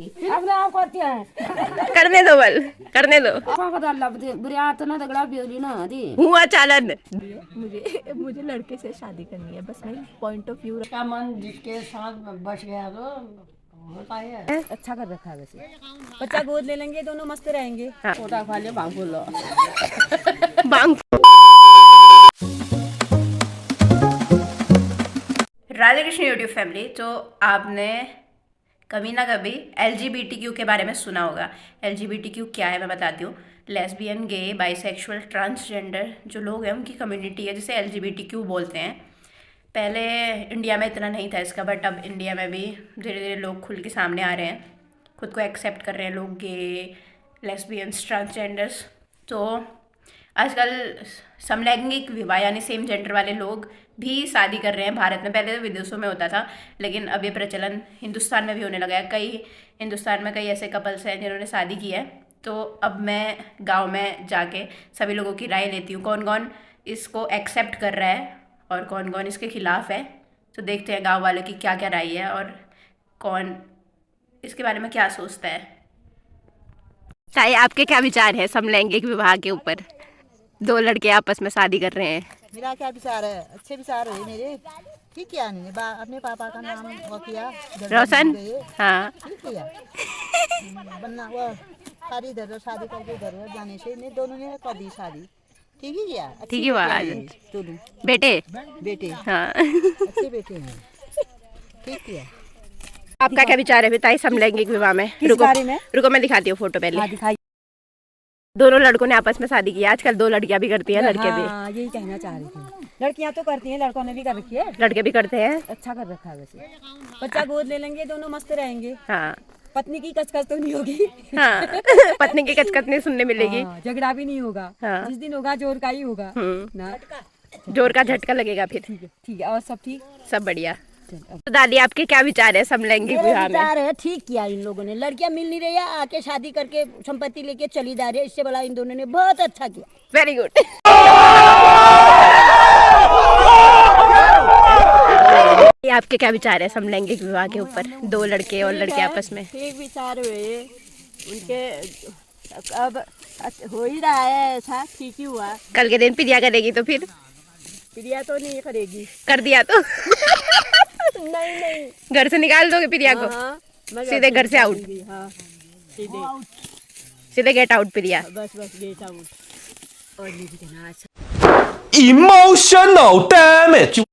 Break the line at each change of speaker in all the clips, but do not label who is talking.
अपने आप करते हैं।
करने दो बल, करने दो।
बुरियात ना तगड़ा ब्योली ना दी
हुआ चालन।
मुझे मुझे लड़के से शादी करनी है, बस मेरी पॉइंट ऑफ व्यू।
का मन जिसके साथ बच गया तो होता है। अच्छा कर रखा है वैसे।
बच्चा गोद ले लेंगे, दोनों मस्त रहेंगे।
हाँ।
छोटा खा लिया भांग लो।
बांग। Radhe Krishna YouTube family. तो आपने कभी ना कभी LGBTQ के बारे में सुना होगा। LGBTQ क्या है मैं बताती हूँ। लेस्बियन, गे, बाइसेक्सुअल, ट्रांसजेंडर जो लोग हैं उनकी कम्युनिटी है जिसे LGBTQ बोलते हैं। पहले इंडिया में इतना नहीं था इसका, बट अब इंडिया में भी धीरे धीरे लोग खुल के सामने आ रहे हैं, खुद को एक्सेप्ट कर रहे हैं लोग, गे, लेस्बियंस, ट्रांसजेंडर्स। तो आजकल समलैंगिक विवाह यानी सेम जेंडर वाले लोग भी शादी कर रहे हैं भारत में। पहले तो विदेशों में होता था, लेकिन अब ये प्रचलन हिंदुस्तान में भी होने लगा है। हिंदुस्तान में कई ऐसे कपल्स हैं जिन्होंने शादी की है। तो अब मैं गांव में जाके सभी लोगों की राय लेती हूँ, कौन कौन इसको एक्सेप्ट कर रहा है और कौन कौन इसके खिलाफ है। तो देखते हैं गांव वालों की क्या क्या राय है और कौन इसके बारे में क्या सोचता है। ताई, आपके क्या विचार है समलैंगिक विवाह के ऊपर? दो लड़के आपस में शादी कर रहे हैं।
मेरा क्या विचार है? अच्छे विचार है मेरे। ठीक किया नहीं अपने पापा का नाम वो किया
रोशन। हाँ,
ठीक किया। बनना वो शादी इधर शादी करके इधर जाने से नहीं, दोनों ने कर दी शादी। ठीक ही किया।
ठीक है वाह।
दोनों
बेटे
बेटे
हाँ।
अच्छे बेटे हैं। ठीक किया।
आपका क्या विचार है बताइए समलैंगिक विवाह में? रुको मैं दिखाती हूँ फोटो पहले। दोनों लड़कों ने आपस में शादी की। आजकल दो लड़कियां भी करती हैं, लड़के भी।
यही कहना चाह रही थी, लड़कियां तो करती हैं, लड़कों ने भी कर रखी है।
लड़के भी करते हैं।
अच्छा कर रखा है वैसे।
बच्चा गोद ले लेंगे, दोनों मस्त रहेंगे।
हाँ
पत्नी की कचकच तो नहीं होगी।
हाँ। पत्नी की कचकच नहीं सुनने मिलेगी।
झगड़ा भी नहीं होगा।
हाँ।
जिस दिन होगा जोर का ही होगा ना।
जोर का झटका लगेगा फिर।
ठीक है। और सब ठीक,
सब बढ़िया। तो दादी, आपके क्या विचार है समलैंगिक विवाह में?
विचार है ठीक किया इन लोगों ने। लड़कियां मिल नहीं रही है, आके शादी करके संपत्ति लेके चली जा रही है। इससे बड़ा इन दोनों ने बहुत अच्छा किया।
Very good. आपके क्या विचार है समलैंगिक विवाह के ऊपर? दो लड़के और लड़के आपस में।
ठीक विचार हुए उनके। अब हो ही रहा है ऐसा, ठीक ही हुआ।
कल के दिन प्रिया करेगी तो फिर?
प्रिया तो नहीं करेगी।
कर दिया तो?
नहीं
घर से निकाल दोगे प्रिया को?
मैं
सीधे घर से आउट।
हाँ
सीधे गेट आउट प्रिया।
बस गेट आउट। और
Emotional damage.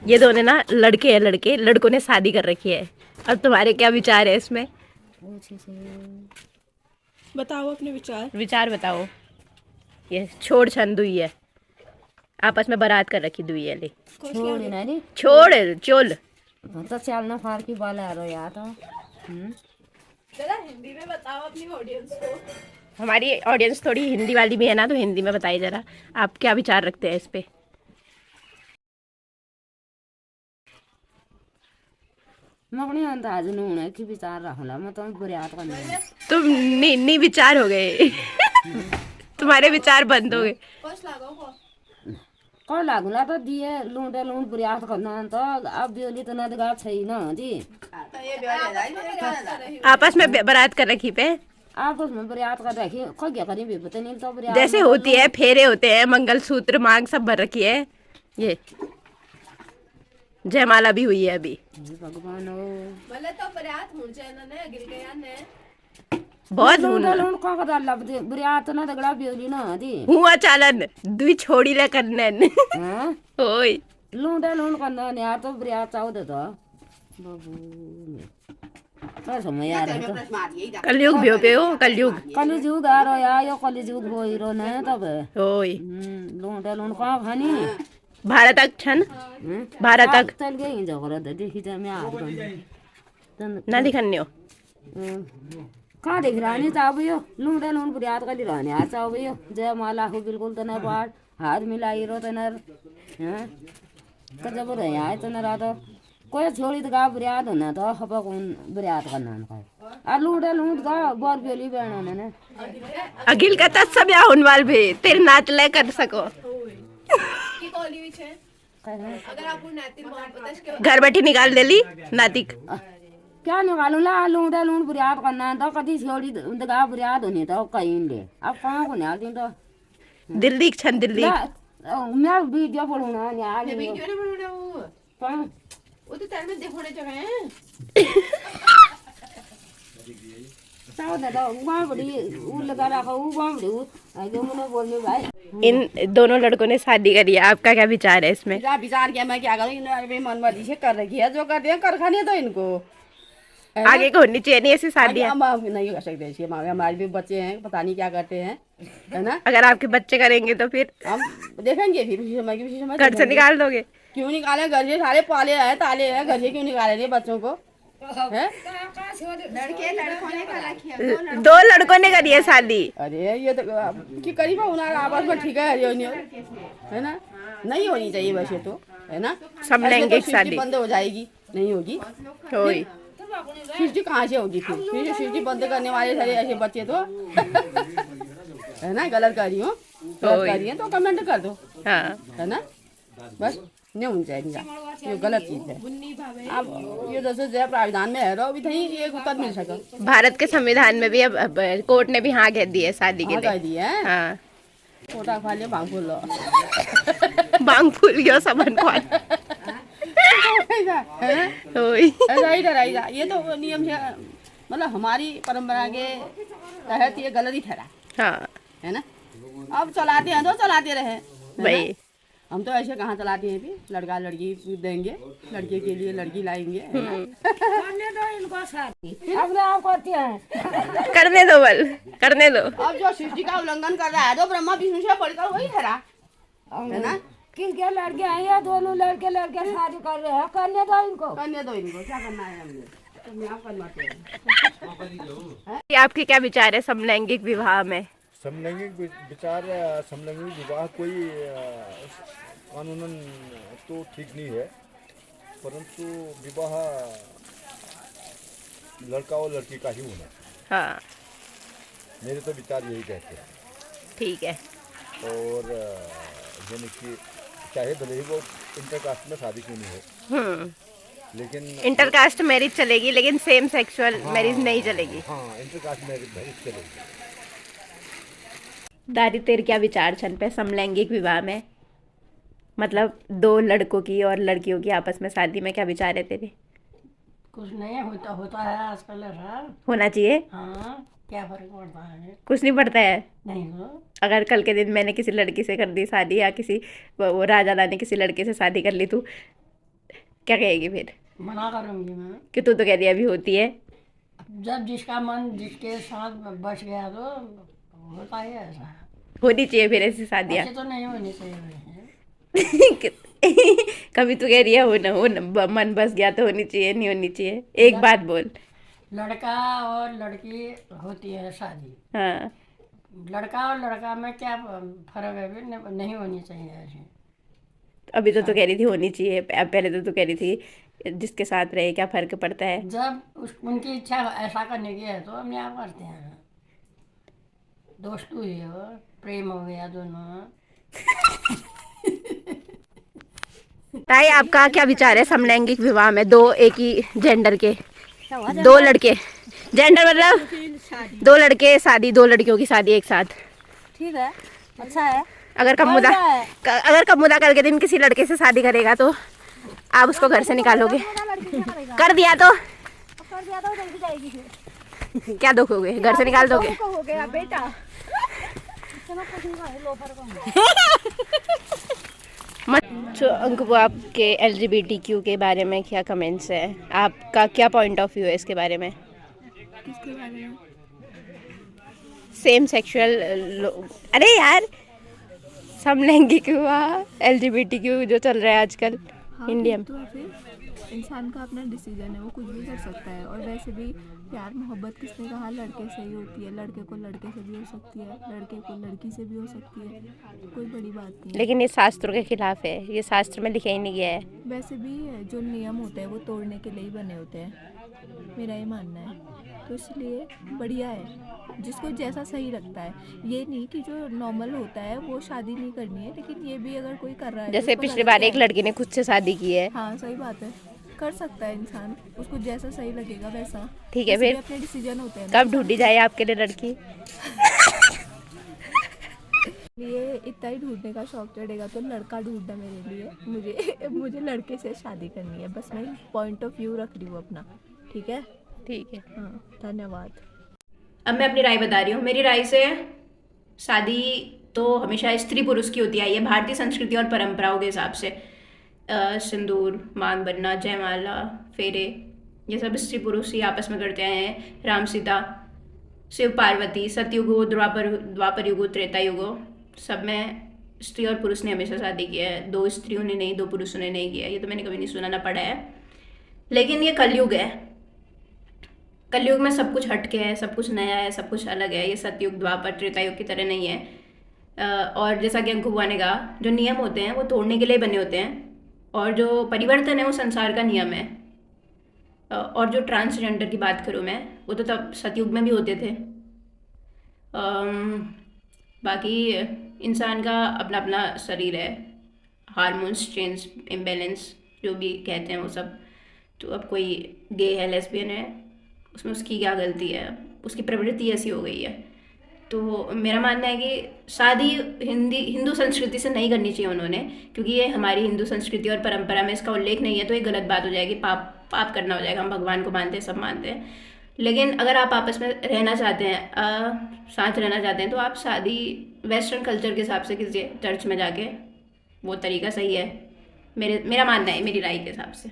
ये दोनों ना लड़के हैं, लड़कों ने शादी कर रखी है। अब तुम्हारे क्या विचार है इसमें?
बताओ अपने विचार।
विचार बताओ। ये छोड़ छंद हुई है, आपस में बारात कर रखी दुई है। ले
छोड़ ना रे,
छोड़ चोल
तो चलना फार की बाल आ रहा यार। तो
जरा हिंदी में बताओ अपनी ऑडियंस को।
हमारी ऑडियंस थोड़ी हिंदी वाली भी है ना, तो हिंदी में बताइए जरा आप क्या विचार रखते हैं इस पे।
मगनी अंदाज नूने की विचार रखला मैं तो बुरियात करना।
तुम नी विचार हो गए। तुम्हारे विचार बंद हो गए।
कौन लागूला तो दिए लूंडे लूंड बुरियात करना तो अब बियोली तो ना दगा छई ना जी।
आपस में बारात कर रखी पे
आप उसमें बुरियात कर रखी, कोई क्या करी भी पता नहीं। तो बुरियात
जैसे होती है, फेरे होते हैं, मंगलसूत्र मांग सब भर रखी है। ये जयमाला भी हुई है अभी।
भगवान हो
बोले तो बरात मुड़ जाए ना गिर गया ने।
बहुत
लूंडे लूंड का कदा लब बुरियात ना दगड़ा बियोली ना दी।
हुआ चालन दुई छोड़ी ले करनन।
हां
ओए
लूंडे लूंड करना ने यार तो बुरियात चाहो दे तो बाबू तो समय यार
कलयुग भी हो पे हो, कलयुग।
कलयुग आ रहा यार, यो कलयुग होई रो ने तब
ओए
लूंडे लूंड का खानी
भारत तक छन, भारत तक
चल गई जगह देखी जा मैं आ
ना दिखन्ने हो।
कहाँ देख रहा नहीं चाहो यो लूंडे लूंड बुरियात कर रहने आ चाहो यो जय माला हो बिल्कुल तना बाढ़ हाथ मिलाई रो तनर हैं तो जब रहे आए तनर आ तो कोई छोड़ी तो गा बुरियात होना तो हपा कौन बुरियात करना का आ लूंडे लूंड का बोर बेली बहना ने
अगिल का तत्स ब्याह होनवाल भी तेरे नाच ले कर सको।
की कॉलेज है अगर आपको नातिक मोहब्बत
घर बैठी निकाल देली नातिक।
क्या निकालू ला लूंडे लूंड बुरियाद करना तो कदी छोड़ी दगा बुरियाद होनी तो कहीं ले अब कहाँ को निकाल दी तो
दिल्ली छन दिल्ली
मैं वीडियो पढ़ूना निकाल
वीडियो ने बनाना
कौन
वो तो तेरे में देखने जगह है
sao là đâu qua bữa đi u lगा रखा u qua बड़ी आई जो मैंने बोलने भाई
इन दोनों लड़कों ने शादी करी है, आपका क्या विचार है इसमें?
मेरा विचार क्या, मैं क्या करूँ, इन्होंने मनमर्जी से कर रखी है, जो करते हैं कर खाने दो इनको।
आगे को होनी चाहिए नहीं ऐसी शादियाँ।
हम नहीं कर सकते इसके, हमारे भी बच्चे हैं, पता नहीं क्या करते हैं, है ना।
अगर आपके बच्चे करेंगे तो फिर
हम देखेंगे फिर उसी समय
घर से निकाल दोगे?
क्यों निकाले, घर से सारे पाले हैं, ताले हैं, घर से क्यों निकाले थे बच्चों को है?
लड़के लड़कों ने करा किया
दो लड़कों ने करी है शादी।
अरे ये तो कि करीब उन्हें आपस में ठीक है ना, नहीं होनी चाहिए वैसे तो, है ना।
समलैंगिक शादी
बंद हो जाएगी, नहीं होगी,
होई
सृष्टि कहाँ से होगी फिर सृष्टि बंद करने वाले सारे ऐसे बच्चे तो है ना। गलत कर रही है तो कमेंट कर दो,
हाँ
है ना। बस नहीं होनी चाहिए, ये गलत चीज है। अब ये जैसे जो प्राविधान में है अभी कहीं एक उत्तर मिल सका।
भारत के संविधान में भी अब कोर्ट ने भी हाँ कह दी है शादी के
हाँ कह
लिए।
दी है,
हाँ
कोटा खा लिया भांग फूल लो
बांग फूल गया सबन को होई
ऐसा ही ठहराई। ये तो नियम से मतलब हमारी परंपरा के तहत ये गलत ही ठहरा,
हाँ
है ना। अब चलाते हैं तो चलाते रहे,
भाई
हम तो ऐसे कहाँ चलाते हैं भी, लड़का लड़की देंगे, लड़के के लिए लड़की लाएंगे, है ना?
करने दो इनको शादी अपने आप करते हैं
करने दो बल करने दो।
अब जो सृष्टि का उल्लंघन कर रहा है तो ब्रह्मा विष्णु से बढ़कर वही ठहरा, है ना।
किनके लड़के हैं या दोनों लड़के लड़के शादी कर रहे हैं करने दो इनको
करने दो इनको, क्या करना है हमने आप करवाते हैं।
आपके क्या विचार है समलैंगिक विवाह में?
समलैंगिक विचार, समलैंगिक विवाह कोई कानूनन तो ठीक नहीं है, परंतु विवाह लड़का और लड़की का ही होना,
हाँ
मेरे तो विचार यही कहते हैं।
ठीक है।
और यानी कि चाहे भले ही वो इंटरकास्ट में शादी क्यों नहीं हो, लेकिन
इंटरकास्ट मैरिज चलेगी लेकिन सेम सेक्सुअल मैरिज नहीं चलेगी।
हाँ इंटरकास्ट मैरिज चलेगी।
दादी तेरे क्या विचार छन पे समलैंगिक विवाह में, मतलब दो लड़कों की और लड़कियों की आपस में शादी में क्या विचार है तेरे?
कुछ नहीं होता है आजकल ऐसा।
होना चाहिए,
हाँ क्या फर्क पड़ता है?
कुछ नहीं पड़ता है।
नहीं हो
अगर कल के दिन मैंने किसी लड़की से कर दी शादी या किसी वो राजा रानी किसी लड़के से शादी कर ली, तू क्या कहेगी फिर?
मना करूँगी मैं
कि तू तो कह रही है अभी होती है।
जब जिसका मन जिसके साथ बच गया तो होता है ऐसा।
होनी चाहिए फिर ऐसी शादियाँ।
ऐसे तो नहीं होनी चाहिए वैसे।
कभी तू कह रही है हो न मन बस गया तो होनी चाहिए, नहीं होनी चाहिए? एक बात बोल।
लड़का और लड़की होती है शादी,
हाँ
लड़का और लड़का में क्या फर्क है? नहीं होनी चाहिए ऐसे।
अभी तो तू कह रही थी होनी चाहिए, अब पहले तो तू कह रही थी जिसके साथ रहे क्या फर्क पड़ता है।
जब उनकी इच्छा ऐसा करने की है तो अपने आप करते हैं। दोस्त हुई हो, प्रेम हो गया दोनों।
ताई आपका क्या विचार है समलैंगिक विवाह में, दो एक ही जेंडर के दो लड़के, जेंडर मतलब दो लड़के शादी, दो लड़कियों की शादी एक साथ?
ठीक है, अच्छा है।
अगर कमुदा कल के दिन किसी लड़के से शादी करेगा तो आप उसको घर से निकालोगे? कर दिया तो
जल्दी जाएगी फिर।
क्या दुखोगे, घर से निकाल दोगे?
हो गया बेटा।
तो अंकु आपके LGBTQ के बारे में क्या कमेंट्स है, आपका क्या पॉइंट ऑफ व्यू है इसके बारे में?
किसके बारे में?
सेम सेक्सुअल अरे यार समलैंगिक विवाह LGBTQ जो चल रहा है आजकल इंडिया में।
तो फिर इंसान का अपना डिसीजन है, वो कुछ भी कर सकता है। और वैसे भी प्यार मोहब्बत किसने कहा लड़के से ही होती है, लड़के को लड़के से भी हो सकती है, लड़के को लड़की से भी हो सकती है, कोई बड़ी बात नहीं है।
लेकिन ये शास्त्रों के खिलाफ है, ये शास्त्र में लिखा ही नहीं गया है।
वैसे भी जो नियम होते हैं वो तोड़ने के लिए ही बने होते हैं, मेरा ये मानना है। तो इसलिए बढ़िया है, जिसको जैसा सही लगता है। ये नहीं कि जो नॉर्मल होता है वो शादी नहीं करनी है, लेकिन ये भी अगर कोई कर रहा है
जैसे
तो
पिछली बार एक लड़की ने खुद से शादी की है।
हाँ सही बात है, कर सकता है इंसान, उसको जैसा सही लगेगा वैसा।
ठीक है,
किसी
फिर
के अपने डिसीजन होते हैं ना।
कब ढूंढी जाए आपके लिए लड़की?
लिए इतना ही ढूंढने का शौक चढ़ेगा तो लड़का ढूंढना मेरे लिए, मुझे लड़के से शादी करनी है, बस मैं पॉइंट ऑफ व्यू रख रही हूँ अपना। ठीक है।
ठीक है।
हाँ, धन्यवाद।
अब मैं अपनी राय बता रही हूँ। मेरी राय से शादी तो हमेशा स्त्री पुरुष की होती आई है, भारतीय संस्कृति और परंपराओं के हिसाब से। सिंदूर, मांग बनना, जयमाला, फेरे, ये सब स्त्री पुरुष ही आपस में करते हैं। राम सीता, शिव पार्वती, सतयुगो, द्वापर युगो, त्रेता युगो, सब में स्त्री और पुरुष ने हमेशा शादी किया है। 2 स्त्रियों ने नहीं, 2 पुरुषों ने नहीं किया। ये तो मैंने कभी नहीं सुना ना पढ़ा है। लेकिन ये कलयुग है। कलयुग में सब कुछ हटके है, सब कुछ नया है, सब कुछ अलग है। ये सतयुग, द्वापर, त्रेता युग की तरह नहीं है। और जैसा कि अंकु बुआ ने कहा, जो नियम होते हैं वो तोड़ने के लिए बने होते हैं, और जो परिवर्तन है वो संसार का नियम है। और जो ट्रांसजेंडर की बात करूँ मैं, वो तो तब सतयुग में भी होते थे। बाकी इंसान का अपना अपना शरीर है, हार्मोन्स चेंज, इम्बैलेंस, जो भी कहते हैं वो सब। तो अब कोई गे है, लेस्बियन है, उसमें उसकी क्या गलती है? उसकी प्रवृत्ति ऐसी हो गई है। तो मेरा मानना है कि शादी हिंदू संस्कृति से नहीं करनी चाहिए उन्होंने, क्योंकि ये हमारी हिंदू संस्कृति और परंपरा में इसका उल्लेख नहीं है। तो ये गलत बात हो जाएगी, पाप करना हो जाएगा। हम भगवान को मानते हैं, सब मानते हैं। लेकिन अगर आप आपस में रहना चाहते हैं, साथ रहना चाहते हैं, तो आप शादी वेस्टर्न कल्चर के हिसाब से किसी चर्च में जाके, वो तरीका सही है। मेरा मानना है, मेरी राय के हिसाब से।